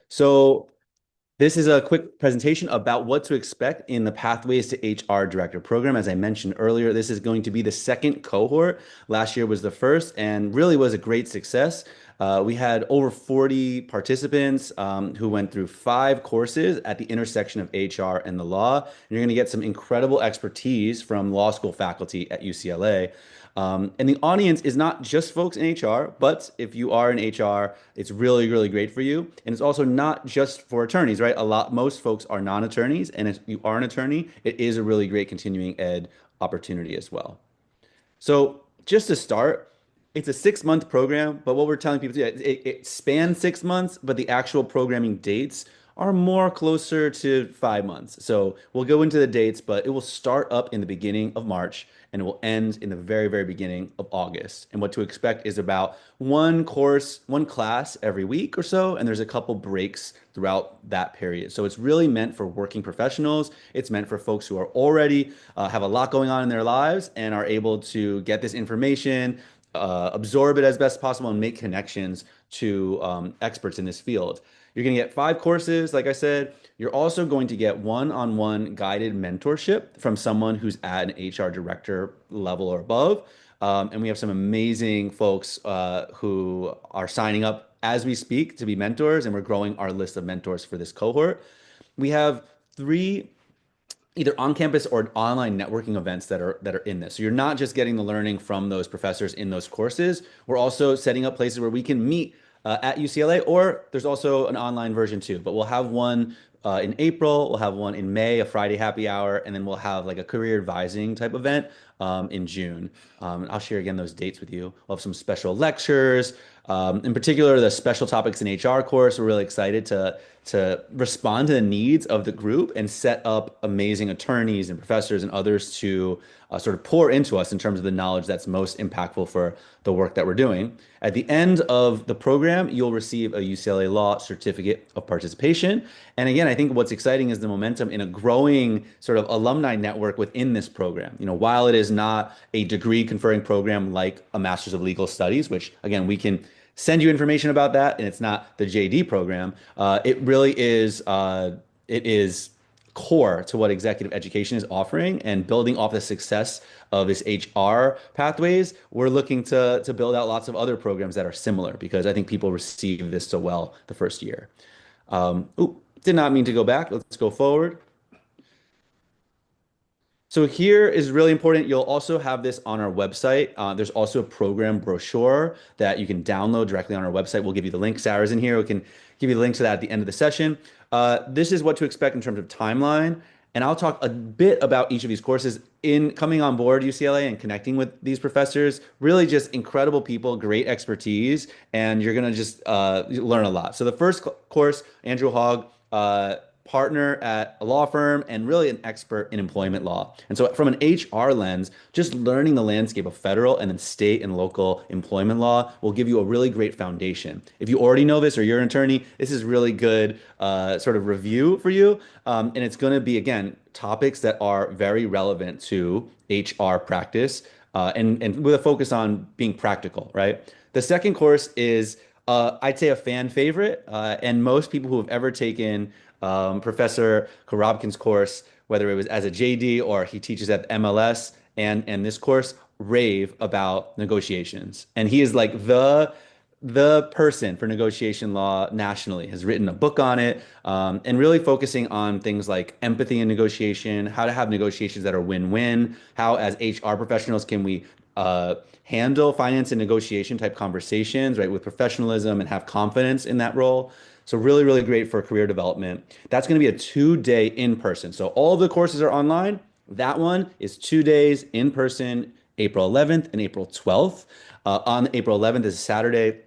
So this is a quick presentation about what to expect in the Pathways to HR Director program. As I mentioned earlier, this is going to be the second cohort. Last year was the first and really was a great success. We had over 40 participants who went through 5 courses at the intersection of HR and the law. And you're going to get some incredible expertise from law school faculty at UCLA. And the audience is not just folks in HR, but if you are in HR, it's really, really great for you. And it's also not just for attorneys, right? Most folks are non-attorneys, and if you are an attorney, it is a really great continuing ed opportunity as well. So just to start, it's a 6-month program, but what we're telling people, it spans 6 months, but the actual programming dates are more closer to 5 months. So we'll go into the dates, but it will start up in the beginning of March and it will end in the very, very beginning of August. And what to expect is about one course, one class every week or so, and there's a couple breaks throughout that period. So it's really meant for working professionals. It's meant for folks who are already have a lot going on in their lives and are able to get this information, absorb it as best possible, and make connections to experts in this field. You're going to get 5 courses, like I said. You're also going to get one-on-one guided mentorship from someone who's at an HR director level or above. And we have some amazing folks who are signing up as we speak to be mentors, and we're growing our list of mentors for this cohort. We have 3 either on-campus or online networking events that are in this. So you're not just getting the learning from those professors in those courses. We're also setting up places where we can meet at UCLA, or there's also an online version too. But we'll have one in April, we'll have one in May, a Friday happy hour, and then we'll have like a career advising type event in June. I'll share again those dates with you. We'll have some special lectures. In particular, the special topics in HR course. We're really excited to respond to the needs of the group and set up amazing attorneys and professors and others to sort of pour into us in terms of the knowledge that's most impactful for the work that we're doing. At the end of the program, you'll receive a UCLA Law Certificate of Participation. And again, I think what's exciting is the momentum in a growing sort of alumni network within this program. While it is not a degree conferring program like a Master's of Legal Studies, which again, we can send you information about that, and it's not the JD program. It really is. It is core to what executive education is offering, and building off the success of this HR pathways. We're looking to build out lots of other programs that are similar because I think people receive this so well the first year. Did not mean to go back. Let's go forward. So here is really important. You'll also have this on our website. There's also a program brochure that you can download directly on our website. We'll give you the link. Sarah's in here. We can give you the link to that at the end of the session. This is what to expect in terms of timeline. And I'll talk a bit about each of these courses in coming on board UCLA and connecting with these professors. Really just incredible people, great expertise, and you're going to just learn a lot. So the first course, Andrew Hogg, partner at a law firm and really an expert in employment law. And so from an HR lens, just learning the landscape of federal and then state and local employment law will give you a really great foundation. If you already know this or you're an attorney, this is really good sort of review for you. And it's going to be, again, topics that are very relevant to HR practice and with a focus on being practical, right? The second course is, I'd say, a fan favorite. And most people who have ever taken Professor Korobkin's course, whether it was as a JD or he teaches at MLS and this course, rave about negotiations. And he is like the person for negotiation law nationally, has written a book on it, and really focusing on things like empathy in negotiation, how to have negotiations that are win-win, how as HR professionals can we handle finance and negotiation type conversations, right, with professionalism and have confidence in that role. So really, really great for career development. That's going to be a 2-day in person. So all of the courses are online. That one is 2 days in person, April 11th and April 12th. On April 11th is Saturday.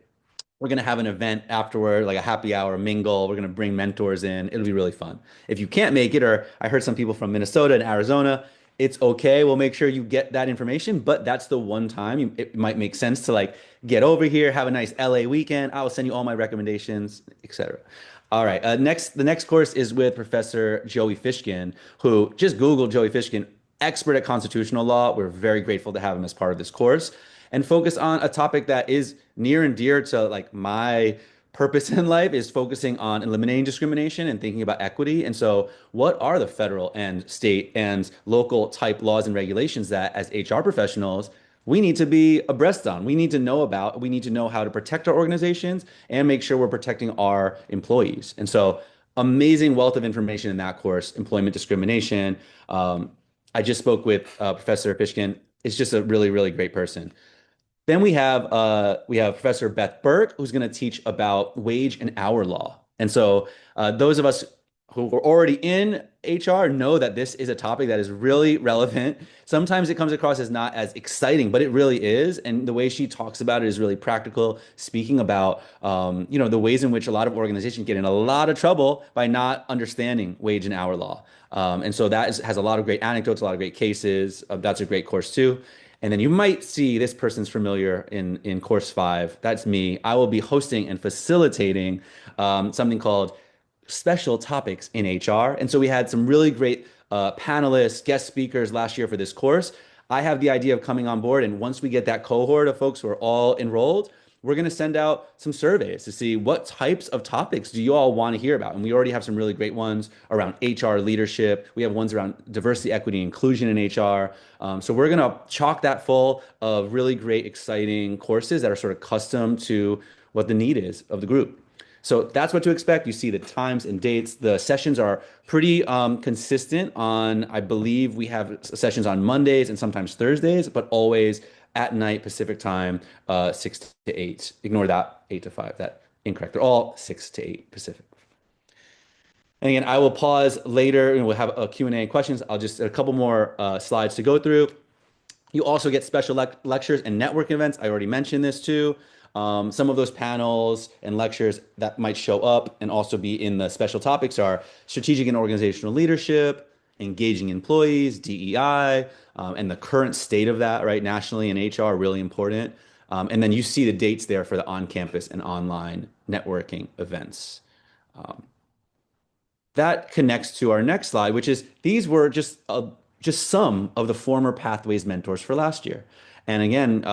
We're going to have an event afterward, like a happy hour mingle. We're going to bring mentors in. It'll be really fun. If you can't make it, or I heard some people from Minnesota and Arizona, it's okay. We'll make sure you get that information, but that's the one time it might make sense to like get over here, have a nice LA weekend. I will send you all my recommendations, etc. All right. The next course is with Professor Joey Fishkin, who just Googled Joey Fishkin, expert at constitutional law. We're very grateful to have him as part of this course and focus on a topic that is near and dear to like my purpose in life is focusing on eliminating discrimination and thinking about equity. And so, what are the federal and state and local type laws and regulations that, as HR professionals, we need to be abreast on? We need to know about, we need to know how to protect our organizations and make sure we're protecting our employees. And so, amazing wealth of information in that course, employment discrimination. I just spoke with Professor Fishkin. It's just a really, really great person. Then we have Professor Beth Burke, who's going to teach about wage and hour law. And so those of us who are already in HR know that this is a topic that is really relevant. Sometimes it comes across as not as exciting, but it really is. And the way she talks about it is really practical, speaking about the ways in which a lot of organizations get in a lot of trouble by not understanding wage and hour law. And so has a lot of great anecdotes, a lot of great cases. That's a great course too. And then you might see this person's familiar in course 5. That's me. I will be hosting and facilitating something called special topics in HR. And so we had some really great panelists, guest speakers last year for this course. I have the idea of coming on board, and once we get that cohort of folks who are all enrolled, we're going to send out some surveys to see what types of topics do you all want to hear about. And we already have some really great ones around HR leadership. We have ones around diversity, equity, inclusion in HR. So we're going to chock that full of really great, exciting courses that are sort of custom to what the need is of the group. So that's what to expect. You see the times and dates. The sessions are pretty consistent on, I believe we have sessions on Mondays and sometimes Thursdays, but always at night Pacific time, 6 to 8. Ignore that, 8 to 5. That incorrect. They're all 6 to 8 Pacific. And again, I will pause later and we'll have a Q&A and questions. I'll just a couple more slides to go through. You also get special lectures and networking events. I already mentioned this too. Some of those panels and lectures that might show up and also be in the special topics are strategic and organizational leadership, engaging employees, DEI, and the current state of that, right, nationally in HR, really important. And then you see the dates there for the on-campus and online networking events. That connects to our next slide, which is these were just some of the former Pathways mentors for last year. And again,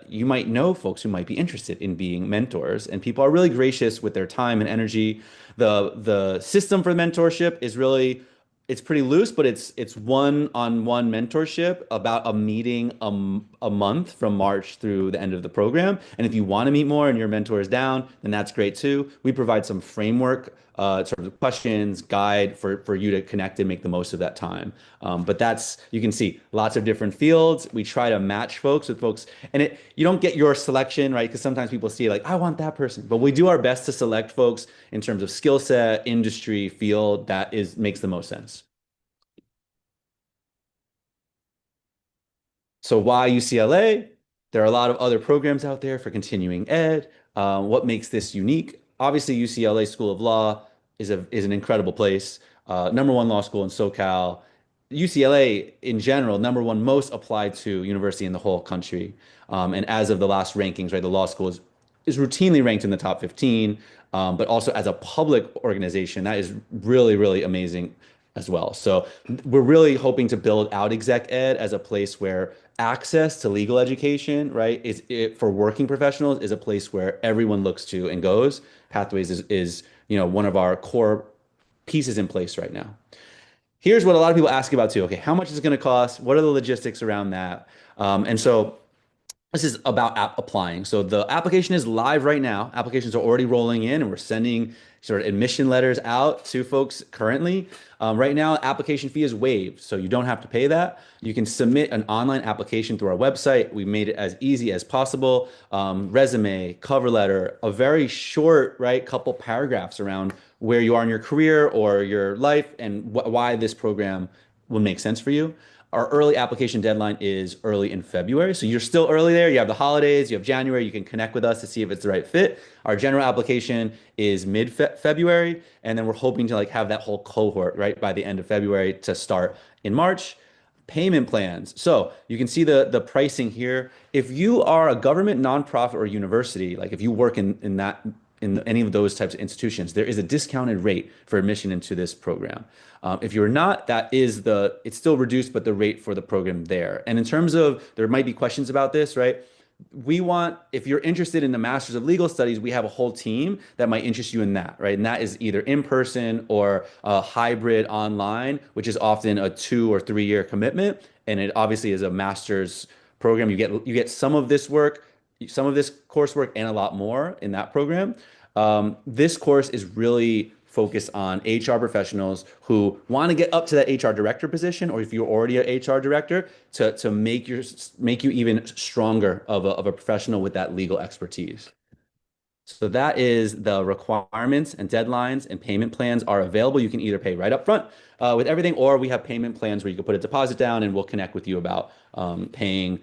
you might know folks who might be interested in being mentors, and people are really gracious with their time and energy. The system for mentorship is really it's pretty loose, but it's one-on-one mentorship, about a meeting a month from March through the end of the program. And if you want to meet more and your mentor is down, then that's great too. We provide some framework, sort of questions, guide for you to connect and make the most of that time. But you can see lots of different fields. We try to match folks with folks, and you don't get your selection, right? Because sometimes people see like, I want that person, but we do our best to select folks in terms of skill set, industry, field that makes the most sense. So why UCLA? There are a lot of other programs out there for continuing ed. What makes this unique? Obviously, UCLA School of Law is an incredible place. #1 law school in SoCal. UCLA in general, #1 most applied to university in the whole country. And as of the last rankings, right, the law school is routinely ranked in the top 15, but also as a public organization, that is really, really amazing as well. So we're really hoping to build out exec ed as a place where access to legal education, right, for working professionals is a place where everyone looks to and goes. Pathways is one of our core pieces in place right now. Here's what a lot of people ask about too. Okay, how much is it going to cost? What are the logistics around that? And so this is about applying. So the application is live right now. Applications are already rolling in, and we're sending sort of admission letters out to folks currently. Right now, application fee is waived, so you don't have to pay that. You can submit an online application through our website. We made it as easy as possible. Resume, cover letter, a very short, right, couple paragraphs around where you are in your career or your life and why this program will make sense for you. Our early application deadline is early in February. So you're still early there. You have the holidays, you have January. You can connect with us to see if it's the right fit. Our general application is mid-February. And then we're hoping to have that whole cohort, right, by the end of February to start in March. Payment plans. So you can see the pricing here. If you are a government, nonprofit, or university, like if you work in any of those types of institutions, there is a discounted rate for admission into this program. If you're not, it's still reduced, but the rate for the program there. And in terms of, there might be questions about this, right? we want, if you're interested in the Masters of Legal Studies, we have a whole team that might interest you in that, right? And that is either in person or a hybrid online, which is often a 2 or 3 year commitment. And it obviously is a master's program. You get some of this work, some of this coursework, and a lot more in that program. This course is really focused on HR professionals who want to get up to that HR director position, or if you're already an HR director, to make you even stronger of a professional with that legal expertise. So that is the requirements and deadlines, and payment plans are available. You can either pay right up front with everything, or we have payment plans where you can put a deposit down and we'll connect with you about paying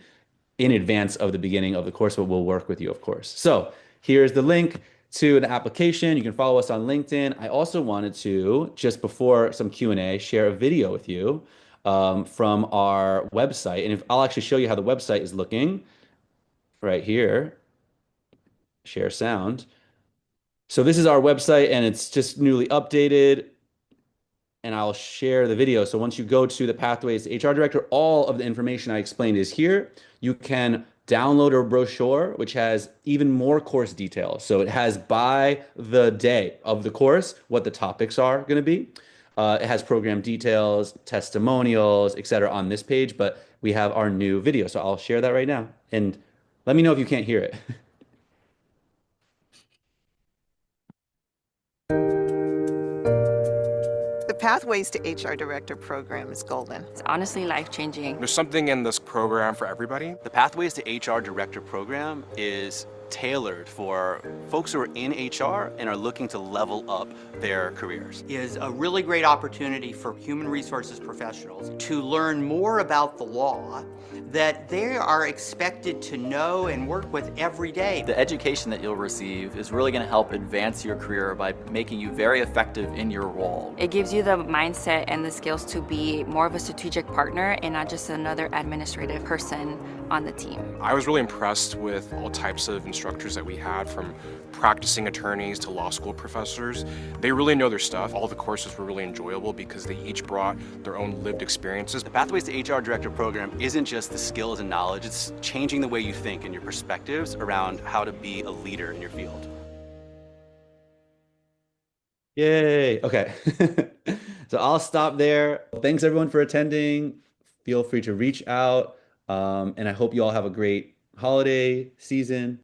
in advance of the beginning of the course, but we'll work with you, of course. So here's the link to the application. You can follow us on LinkedIn. I also wanted to, just before some Q&A, share a video with you from our website. And if I'll actually show you how the website is looking right here, share sound. So this is our website and it's just newly updated, and I'll share the video. So once you go to the Pathways to HR Director, all of the information I explained is here. You can download a brochure, which has even more course details. So it has by the day of the course, what the topics are going to be. It has program details, testimonials, etc. on this page, but we have our new video. So I'll share that right now. And let me know if you can't hear it. The Pathways to HR Director program is golden. It's honestly life-changing. There's something in this program for everybody. The Pathways to HR Director program is tailored for folks who are in HR and are looking to level up their careers. Is a really great opportunity for human resources professionals to learn more about the law that they are expected to know and work with every day. The education that you'll receive is really going to help advance your career by making you very effective in your role. It gives you the mindset and the skills to be more of a strategic partner and not just another administrative person on the team. I was really impressed with all types of instructors that we had, from practicing attorneys to law school professors. They really know their stuff. All the courses were really enjoyable because they each brought their own lived experiences. The Pathways to HR Director program isn't just the skills and knowledge, it's changing the way you think and your perspectives around how to be a leader in your field. Yay, okay. So I'll stop there. Thanks everyone for attending. Feel free to reach out, and I hope you all have a great holiday season.